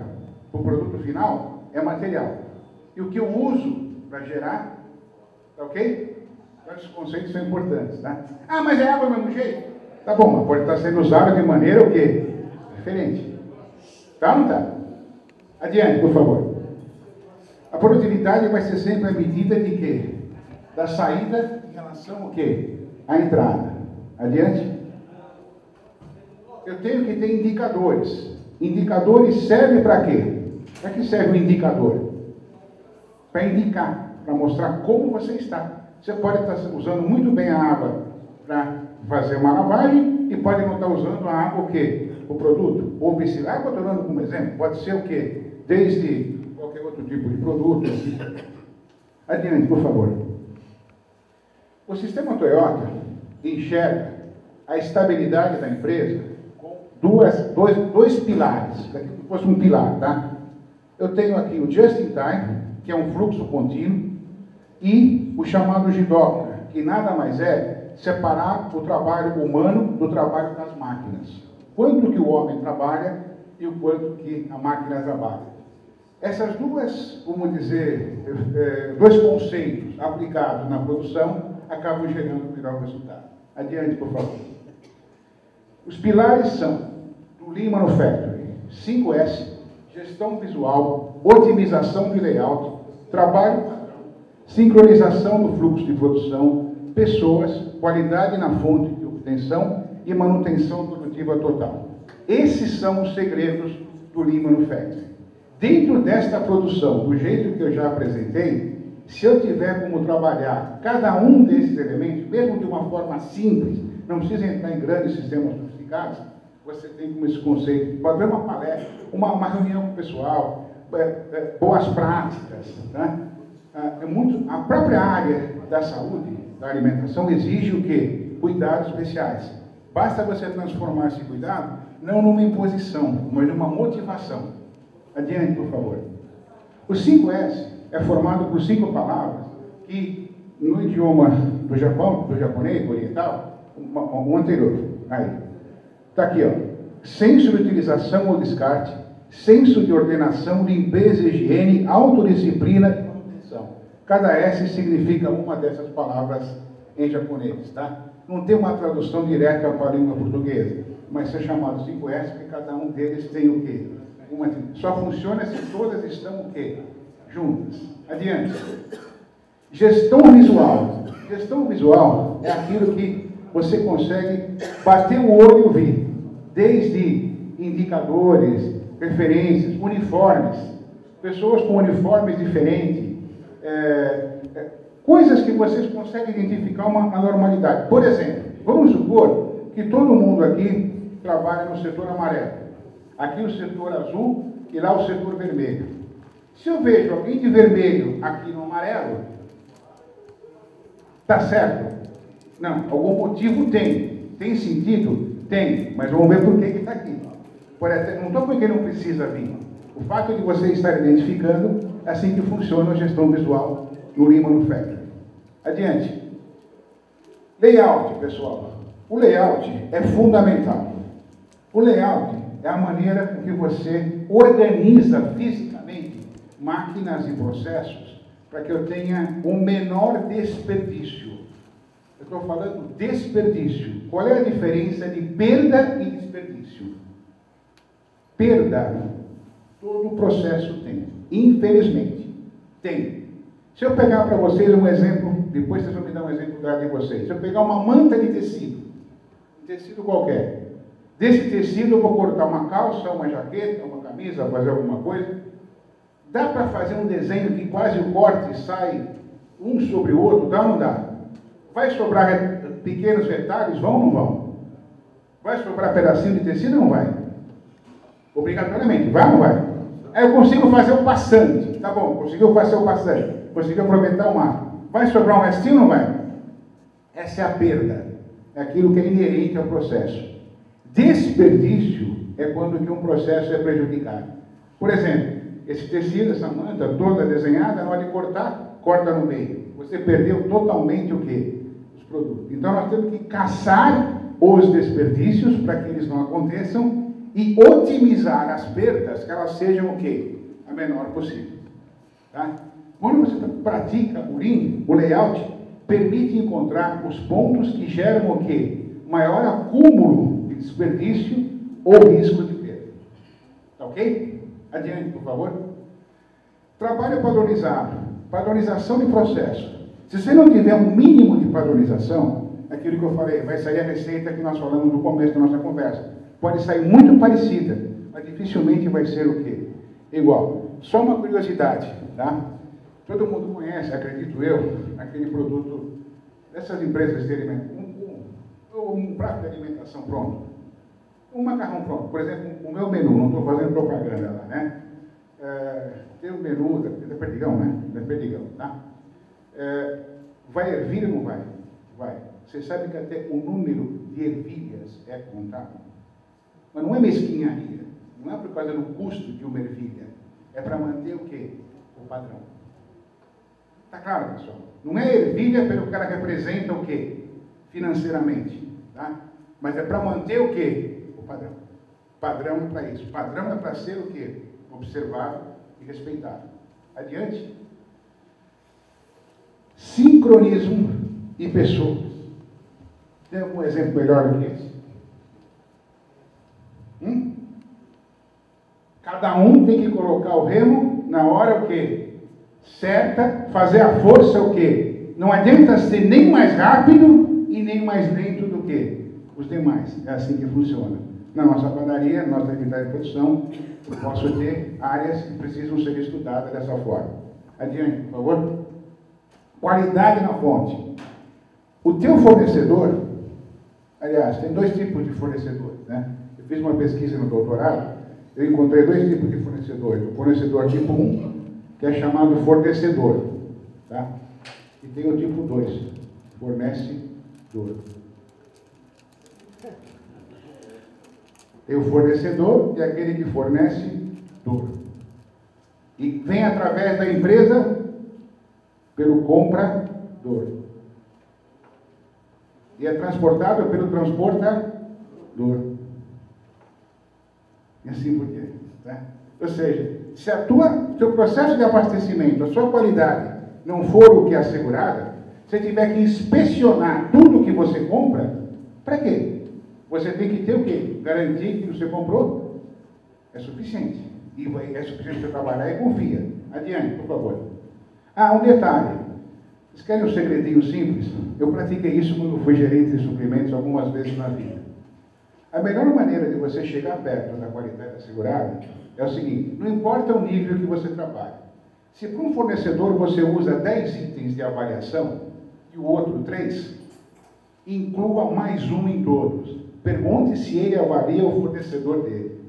para o produto final é material. E o que eu uso para gerar, tá ok? Então, esses conceitos são importantes, tá? Ah, mas é água do mesmo jeito? Tá bom, mas pode estar sendo usado de maneira o quê? Diferente. Tá ou não tá? Adiante, por favor. A produtividade vai ser sempre a medida de quê? Da saída em relação ao quê? À entrada. Adiante. Eu tenho que ter indicadores. Indicadores servem para quê? Para que serve o indicador? Para indicar, para mostrar como você está. Você pode estar usando muito bem a água para fazer uma lavagem e pode não estar usando a água o quê? O produto. Ou vice-versa. A água, estou dando como exemplo, pode ser o quê? Desde qualquer outro tipo de produto. Adiante, por favor. O sistema Toyota enxerga a estabilidade da empresa com dois pilares, como se fosse um pilar, tá? Eu tenho aqui o Just in Time, que é um fluxo contínuo, e o chamado GDOC, que nada mais é separar o trabalho humano do trabalho das máquinas. Quanto que o homem trabalha e o quanto que a máquina trabalha. Essas duas, vamos dizer, dois conceitos aplicados na produção acabam gerando o melhor resultado. Adiante, por favor. Os pilares são do Lean Manufacturing, 5S, gestão visual, otimização de layout, trabalho padrão, sincronização do fluxo de produção, pessoas, qualidade na fonte de obtenção e manutenção produtiva total. Esses são os segredos do Lean Manufacturing. Dentro desta produção, do jeito que eu já apresentei, se eu tiver como trabalhar cada um desses elementos, mesmo de uma forma simples, não precisa entrar em grandes sistemas sofisticados, você tem como esse conceito, pode ver uma palestra, uma reunião com o pessoal, boas práticas. Tá? A própria área da saúde, da alimentação, exige o quê? Cuidados especiais. Basta você transformar esse cuidado, não numa imposição, mas numa motivação. Adiante, por favor. O 5S é formado por 5 palavras que, no idioma do Japão, do japonês, oriental, o anterior, aí, está aqui, ó. Senso de utilização ou descarte, senso de ordenação, limpeza, higiene, autodisciplina e manutenção. Cada S significa uma dessas palavras em japonês, tá? Não tem uma tradução direta para a língua portuguesa, mas é chamado 5S porque cada um deles tem o quê? Só funciona se todas estão o quê? Juntas. Adiante. Gestão visual. Gestão visual é aquilo que você consegue bater o olho e ver. Desde indicadores, referências, uniformes. Pessoas com uniformes diferentes. Coisas que vocês conseguem identificar a normalidade. Por exemplo, vamos supor que todo mundo aqui trabalha no setor amarelo. Aqui o setor azul e lá o setor vermelho. Se eu vejo alguém de vermelho aqui no amarelo, está certo? Não, algum motivo tem. Tem sentido? Tem, mas vamos ver por que está aqui. Não estou porque não precisa vir. O fato de você estar identificando, é assim que funciona a gestão visual no Lean Manufacturing. Adiante. Layout, pessoal. O layout é fundamental. O layout é a maneira com que você organiza fisicamente máquinas e processos para que eu tenha um menor desperdício. Eu estou falando desperdício. Qual é a diferença de perda e desperdício? Perda, todo processo tem. Infelizmente, tem. Se eu pegar para vocês um exemplo, depois vocês vão me dar um exemplo de vocês. Se eu pegar uma manta de tecido, um tecido qualquer, desse tecido eu vou cortar uma calça, uma jaqueta, uma camisa, fazer alguma coisa. Dá para fazer um desenho que quase o corte sai um sobre o outro? Dá ou não dá? Vai sobrar pequenos retalhos? Vão ou não vão? Vai sobrar pedacinho de tecido ou não vai? Obrigatoriamente. Vai ou não vai? Aí eu consigo fazer o passante. Tá bom, conseguiu fazer o passante. Conseguiu aproveitar o mar. Vai sobrar um restinho ou não vai? Essa é a perda. É aquilo que é inerente ao processo. Desperdício é quando que um processo é prejudicado. Por exemplo, esse tecido, essa manta toda desenhada, na hora de cortar, corta no meio. Você perdeu totalmente o quê? Os produtos. Então nós temos que caçar os desperdícios para que eles não aconteçam e otimizar as perdas, que elas sejam o quê? A menor possível. Tá? Quando você pratica o Lean, o layout permite encontrar os pontos que geram o quê? Maior acúmulo de desperdício ou risco de perda. Tá ok? Adiante, por favor. Trabalho padronizado. Padronização de processo. Se você não tiver um mínimo de padronização, é aquilo que eu falei, vai sair a receita que nós falamos no começo da nossa conversa. Pode sair muito parecida, mas dificilmente vai ser o quê? Igual. Só uma curiosidade, tá? Todo mundo conhece, acredito eu, aquele produto dessas empresas de alimentação, um prato de alimentação pronto, um macarrão pronto. Por exemplo, o meu menu, não estou fazendo propaganda lá, né? Tem o menu da Perdigão, né? Da Perdigão, tá? Vai ervilha ou não vai? Vai. Você sabe que até o número de ervilhas é contado? Mas não é mesquinharia. Não é por causa do custo de uma ervilha. É para manter o quê? O padrão. Está claro, pessoal? Não é ervilha pelo que ela representa o quê? Financeiramente. Tá? Mas é para manter o quê? O padrão. Padrão é para isso. Padrão é para ser o quê? Observado e respeitado. Adiante. Sincronismo e pessoas. Tem algum exemplo melhor do que esse? Cada um tem que colocar o remo na hora o quê? Certa, fazer a força o quê? Não adianta ser nem mais rápido e nem mais lento do que os demais. É assim que funciona. Na nossa padaria, na nossa atividade de produção, eu posso ter áreas que precisam ser estudadas dessa forma. Adiante, por favor. Qualidade na fonte. O teu fornecedor, aliás, tem dois tipos de fornecedores, né? Eu fiz uma pesquisa no doutorado, eu encontrei dois tipos de fornecedores. O fornecedor tipo 1, que é chamado fornecedor, tá? E tem o tipo 2, fornecedor. Tem o fornecedor e aquele que fornece dor. E vem através da empresa pelo comprador. E é transportado pelo transportador. E assim por diante. Tá? Ou seja, se seu processo de abastecimento, a sua qualidade não for o que é assegurada, você tiver que inspecionar tudo que você compra, para quê? Você tem que ter o quê? Garantir que você comprou é suficiente. E é suficiente para trabalhar e confia. Adiante, por favor. Um detalhe. Vocês querem um segredinho simples? Eu pratiquei isso quando fui gerente de suprimentos algumas vezes na vida. A melhor maneira de você chegar perto da qualidade assegurada é o seguinte: não importa o nível que você trabalha. Se para um fornecedor você usa 10 itens de avaliação e o outro 3, inclua mais um em todos. Pergunte se ele avalia o fornecedor dele.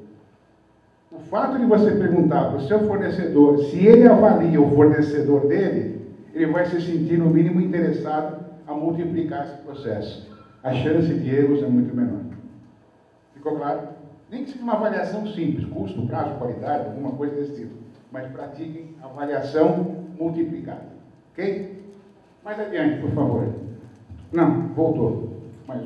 O fato de você perguntar para o seu fornecedor se ele avalia o fornecedor dele, ele vai se sentir no mínimo interessado a multiplicar esse processo. A chance de erros é muito menor. Ficou claro? Nem que seja uma avaliação simples, custo, prazo, qualidade, alguma coisa desse tipo. Mas pratiquem avaliação multiplicada. Ok? Mais adiante, por favor. Não, voltou. Mas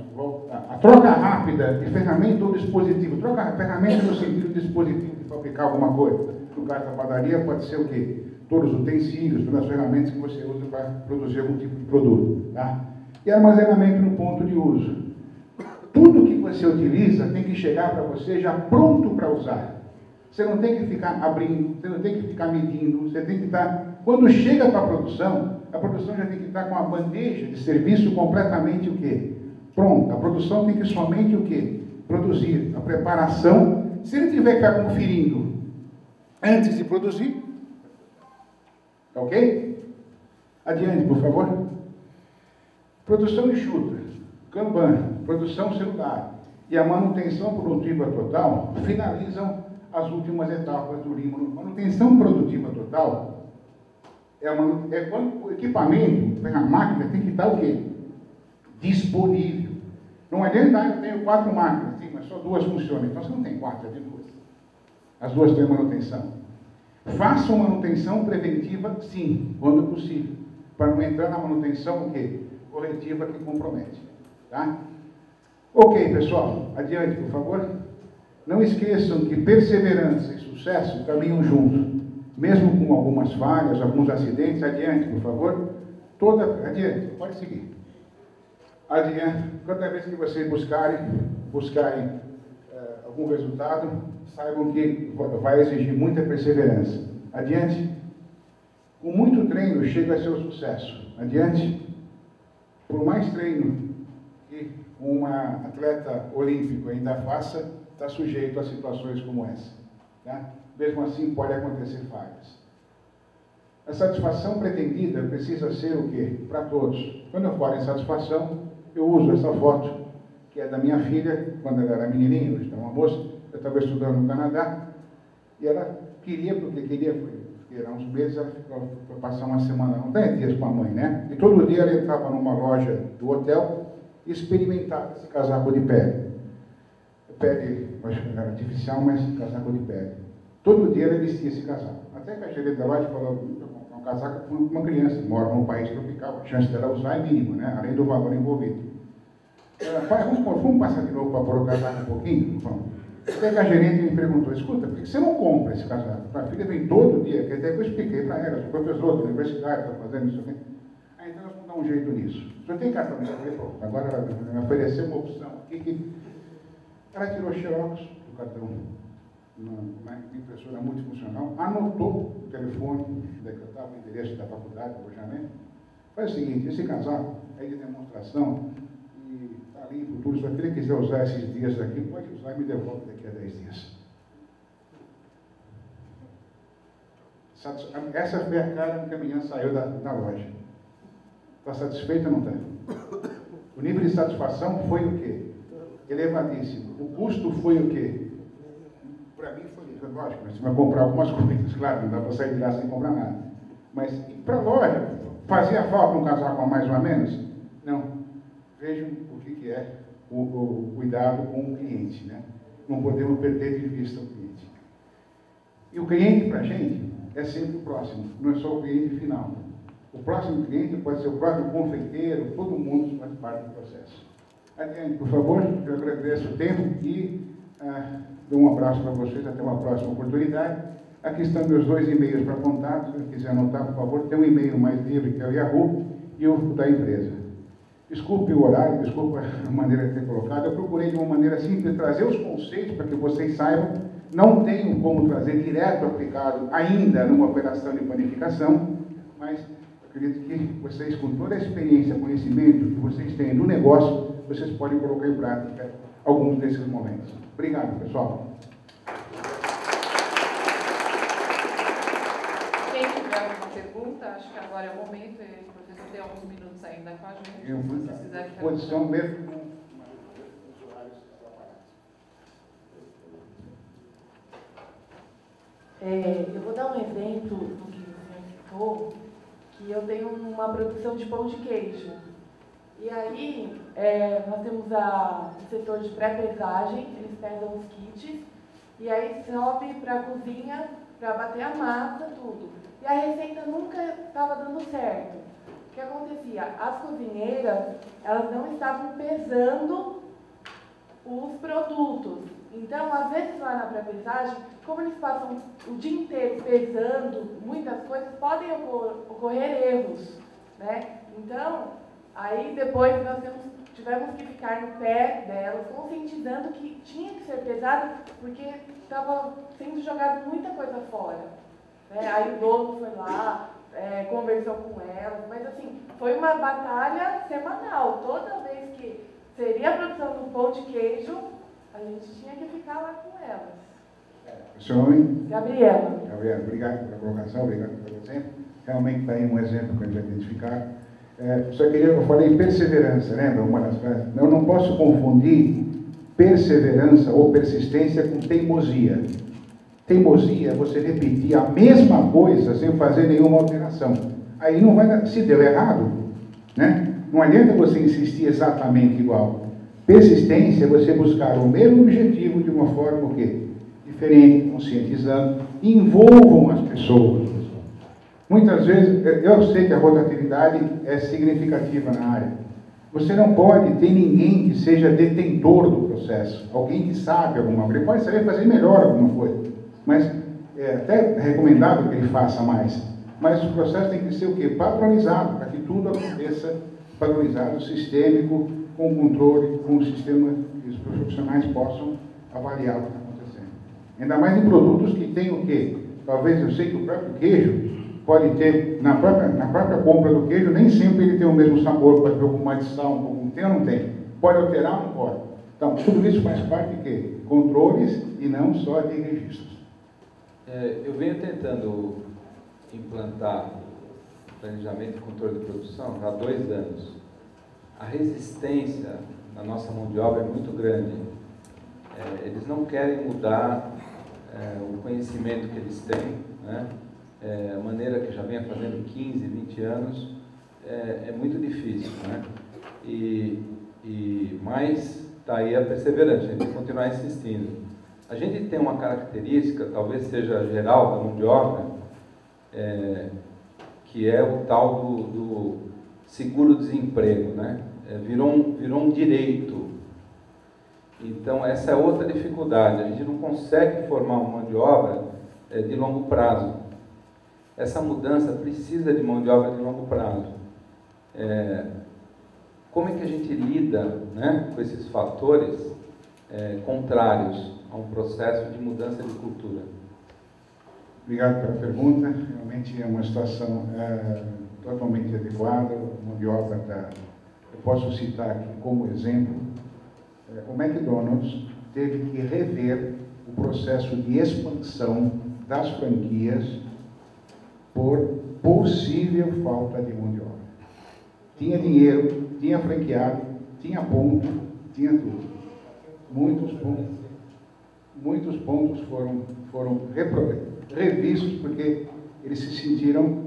a troca rápida de ferramenta ou dispositivo. Troca a ferramenta no sentido de dispositivo de fabricar alguma coisa. No caso da padaria pode ser o quê? Todos os utensílios, todas as ferramentas que você usa para produzir algum tipo de produto. Tá? E armazenamento no ponto de uso. Tudo que você utiliza tem que chegar para você já pronto para usar. Você não tem que ficar abrindo, você não tem que ficar medindo, você tem que estar... Quando chega para a produção já tem que estar com a bandeja de serviço completamente o quê? Pronta. A produção tem que somente o quê? Produzir. A preparação, se ele tiver que ficar conferindo antes de produzir, ok? Adiante, por favor. Produção enxuta, Kanban, produção celular e a manutenção produtiva total finalizam as últimas etapas do Lean. Manutenção produtiva total é quando o equipamento, a máquina tem que estar o quê? Disponível. Não adianta, eu tenho 4 máquinas, sim, mas só 2 funcionam. Então você não tem 4, é de 2. As 2 têm manutenção. Façam manutenção preventiva, sim, quando possível, para não entrar na manutenção o quê? Corretiva que compromete. Tá? Ok, pessoal, adiante, por favor. Não esqueçam que perseverança e sucesso caminham juntos, mesmo com algumas falhas, alguns acidentes. Adiante, por favor. Adiante, pode seguir. Adiante. Cada vez que vocês buscarem algum resultado, saibam que vai exigir muita perseverança. Adiante. Com muito treino chega a ser o sucesso. Adiante. Por mais treino que uma atleta olímpico ainda faça, está sujeito a situações como essa. Tá? Mesmo assim, pode acontecer falhas. A satisfação pretendida precisa ser o quê? Para todos. Quando eu falo em satisfação, eu uso essa foto, que é da minha filha, quando ela era menininha, hoje está uma moça, eu estava estudando no Canadá, e ela queria, porque eram uns meses, ela foi passar uma semana, não 10 dias com a mãe, né? E todo dia ela entrava numa loja do hotel experimentava esse casaco de pele. Pele, acho que era artificial, mas casaco de pele. Todo dia ela vestia esse casaco. Até que a gerente da loja falou, vou comprar um casaco para uma criança que mora num país tropical, a chance dela usar é mínima, né? Além do valor envolvido. Pai, vamos passar de novo para pôr o casaco um pouquinho? Vamos. Até que a gerente me perguntou, escuta, por que você não compra esse casaco? A filha vem todo dia, que até que eu expliquei para ela, sou professor da universidade, estou fazendo isso aqui. Aí então nós vamos dar um jeito nisso. Você tem cartão de crédito? Agora ela me ofereceu uma opção aqui que ela tirou xerox do cartão na impressora multifuncional, anotou o telefone, decretava o endereço da faculdade, do Janeiro. Faz o seguinte, esse casaco é de demonstração e está ali no futuro. Se a filha quiser usar esses dias daqui, pode usar e me devolve daqui a 10 dias. Essa foi a cara que a menina saiu da loja. Está satisfeita ou não está? O nível de satisfação foi o quê? Elevadíssimo. O custo foi o quê? Para mim foi lógico, mas você vai comprar algumas coisas, claro, não dá para sair de lá sem comprar nada. Mas para a loja, fazia falta um casaco a mais ou a menos? Não. Vejam o que é o cuidado com o cliente, né? Não podemos perder de vista o cliente. E o cliente, para a gente, é sempre o próximo, não é só o cliente final. O próximo cliente pode ser o próprio confeiteiro, todo mundo faz parte do processo. Adiante, por favor, eu agradeço o tempo e dou um abraço para vocês, até uma próxima oportunidade. Aqui estão meus 2 e-mails para contato, se quiser anotar, por favor, tem um e-mail mais livre, que é o Yahoo, e o da empresa. Desculpe o horário, desculpe a maneira de ter colocado, eu procurei de uma maneira simples trazer os conceitos para que vocês saibam, não tenho como trazer direto aplicado ainda numa operação de panificação, mas acredito que vocês, com toda a experiência, conhecimento que vocês têm do negócio, vocês podem colocar em prática alguns desses momentos. Obrigado, pessoal. Quem tiver alguma pergunta, acho que agora é o momento, o professor tem alguns minutos ainda com a gente. Eu se vocês quiserem posição mesmo com os horários atrapalhados. Eu vou dar um exemplo do que o senhor citou, que eu tenho uma produção de pão de queijo. E aí, nós temos o setor de pré-pesagem, eles pesam os kits, e aí sobe para a cozinha para bater a massa, tudo. E a receita nunca estava dando certo. O que acontecia? As cozinheiras, elas não estavam pesando os produtos. Então, às vezes lá na pré-pesagem, como eles passam o dia inteiro pesando muitas coisas, podem ocorrer erros, né? Então, aí depois nós tivemos que ficar no pé delas, conscientizando que tinha que ser pesado, porque estava sendo jogado muita coisa fora, né? Aí o dono foi lá, conversou com elas, mas assim, foi uma batalha semanal. Toda vez que seria a produção do pão de queijo, a gente tinha que ficar lá com elas. O seu nome? Gabriela. Gabriela, obrigado pela colocação, obrigado pelo exemplo. Realmente está aí um exemplo que a gente vai identificar. Eu falei perseverança, lembra? Uma das frases. Eu não posso confundir perseverança ou persistência com teimosia. Teimosia é você repetir a mesma coisa sem fazer nenhuma alteração. Aí não vai dar, se deu errado, né? Não adianta você insistir exatamente igual. Persistência é você buscar o mesmo objetivo de uma forma o quê? Diferente, conscientizando, envolvam as pessoas. Muitas vezes, eu sei que a rotatividade é significativa na área. Você não pode ter ninguém que seja detentor do processo, alguém que sabe alguma coisa. Ele pode saber fazer melhor alguma coisa, mas é até recomendável que ele faça mais. Mas o processo tem que ser o quê? Padronizado, para que tudo aconteça padronizado, sistêmico, com controle, com um sistema que os profissionais possam avaliar o que está acontecendo. Ainda mais em produtos que têm o quê? Talvez eu sei que o próprio queijo pode ter, na própria compra do queijo, nem sempre ele tem o mesmo sabor, pode ter um pouco mais de sal, um pouco, tem ou não tem? Pode alterar ou não pode? Então, tudo isso faz parte de quê? Controles e não só de registros. Eu venho tentando implantar planejamento e controle de produção há 2 anos. A resistência na nossa mão de obra é muito grande. Eles não querem mudar o conhecimento que eles têm, né? A maneira que já venha fazendo 15, 20 anos, é muito difícil, né? E mas está aí a perseverança, a gente tem que continuar insistindo. A gente tem uma característica, talvez seja geral da mão de obra, que é o tal do seguro-desemprego, né? Virou um direito. Então, essa é outra dificuldade. A gente não consegue formar uma mão de obra de longo prazo. Essa mudança precisa de mão de obra de longo prazo. Como é que a gente lida, né, com esses fatores contrários a um processo de mudança de cultura? Obrigado pela pergunta. Realmente é uma situação totalmente adequada. A mão de obra eu posso citar aqui como exemplo, o McDonald's teve que rever o processo de expansão das franquias por possível falta de mão de obra. Tinha dinheiro, tinha franqueado, tinha ponto, tinha tudo. Muitos pontos foram revistos porque eles se sentiram,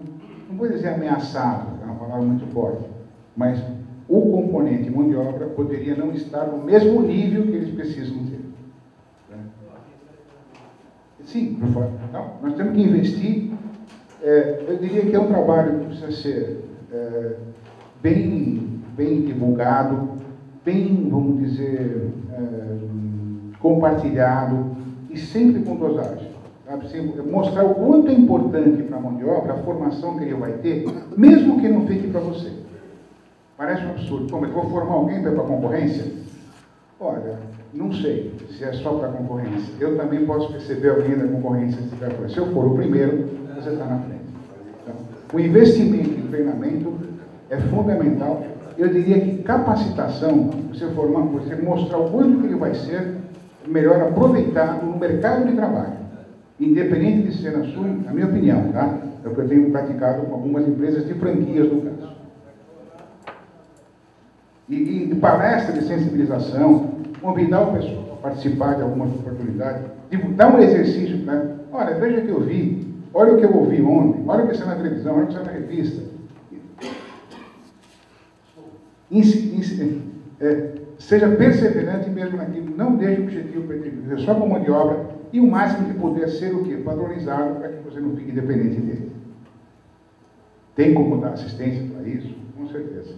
não vou dizer ameaçados, é uma palavra muito forte, mas o componente mão de obra poderia não estar no mesmo nível que eles precisam ter. Sim, por favor. Não, nós temos que investir. Eu diria que é um trabalho que precisa ser bem divulgado, bem, vamos dizer, compartilhado e sempre com dosagem. Mostrar o quanto é importante para a mão de obra a formação que ele vai ter, mesmo que não fique para você. Parece um absurdo. Pô, mas eu vou formar alguém para ir para a concorrência? Olha, não sei se é só para a concorrência. Eu também posso receber alguém da concorrência se tiver coisa. Se eu for o primeiro, você está na frente. Então, o investimento em treinamento é fundamental. Eu diria que capacitação, você mostrar o quanto que ele vai ser melhor aproveitado no mercado de trabalho. Independente de ser na minha opinião, tá? É o que eu tenho praticado com algumas empresas de franquias no caso. E de palestra de sensibilização, convidar o pessoal a participar de algumas oportunidades, dar um exercício, né? Olha, veja o que eu vi, olha o que eu ouvi ontem, olha o que saiu na televisão, olha o que saiu na revista. Seja perseverante mesmo naquilo, não deixe o objetivo perdido, só com mão de obra e o máximo que puder ser o quê? Padronizado para que você não fique dependente dele. Tem como dar assistência para isso? Com certeza.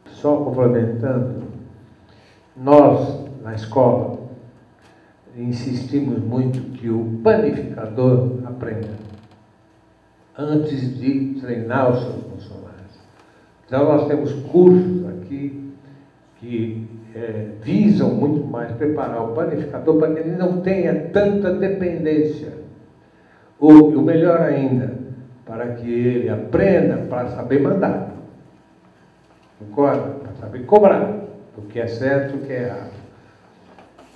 Só complementando, nós, na escola, insistimos muito que o panificador aprenda antes de treinar os seus funcionários. Então, nós temos cursos aqui que visam muito mais preparar o panificador para que ele não tenha tanta dependência. Ou, o melhor ainda, para que ele aprenda para saber mandar. Concorda? Para saber cobrar o que é certo e o que é errado.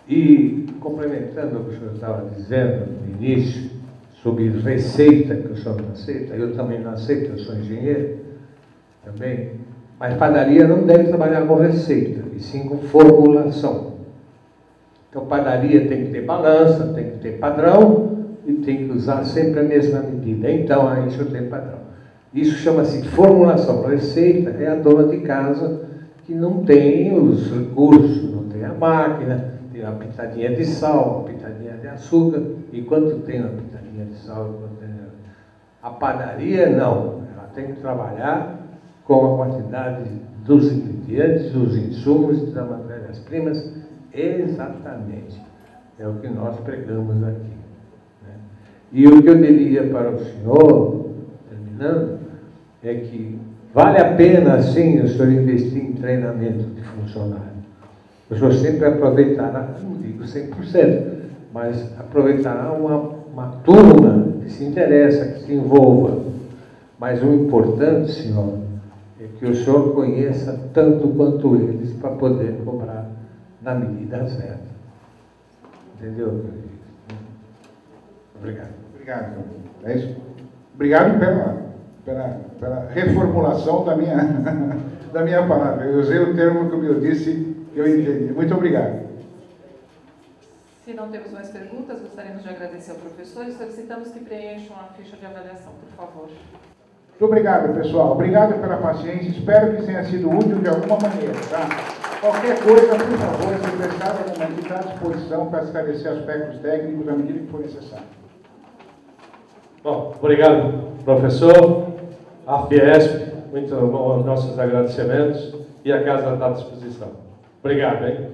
E, complementando o que o senhor estava dizendo no início, sobre receita, que o senhor não aceita, eu também não aceito, eu sou engenheiro também, mas padaria não deve trabalhar com receita, e sim com formulação. Então, padaria tem que ter balança, tem que ter padrão, e tem que usar sempre a mesma medida. Então, aí isso tem padrão. Isso chama-se formulação. Receita é a dona de casa que não tem os recursos, não tem a máquina, tem uma pitadinha de sal, uma pitadinha de açúcar, e quanto tem uma pitadinha de sal? A padaria, não. Ela tem que trabalhar com a quantidade dos ingredientes, dos insumos e das matérias-primas, exatamente. É o que nós pregamos aqui. Né? E o que eu diria para o senhor, terminando, é que vale a pena, sim, o senhor investir em treinamento de funcionário. O senhor sempre aproveitará, não digo 100%, mas aproveitará uma turma que se interessa, que se envolva. Mas o importante, senhor, é que o senhor conheça tanto quanto eles para poder cobrar na medida certa. Entendeu? Obrigado. Obrigado. É isso. Obrigado pela reformulação da minha palavra. Eu usei o termo que eu disse, que eu entendi. Muito obrigado. Se não temos mais perguntas, gostaríamos de agradecer ao professor e solicitamos que preencham a ficha de avaliação, por favor. Muito obrigado, pessoal. Obrigado pela paciência. Espero que tenha sido útil de alguma maneira, tá? Qualquer coisa, por favor, se prestar algum momento, está à disposição para esclarecer aspectos técnicos à medida que for necessário. Bom, obrigado, professor, a Fiesp, muito bom, nossos agradecimentos, e a casa está à disposição. Obrigado, hein?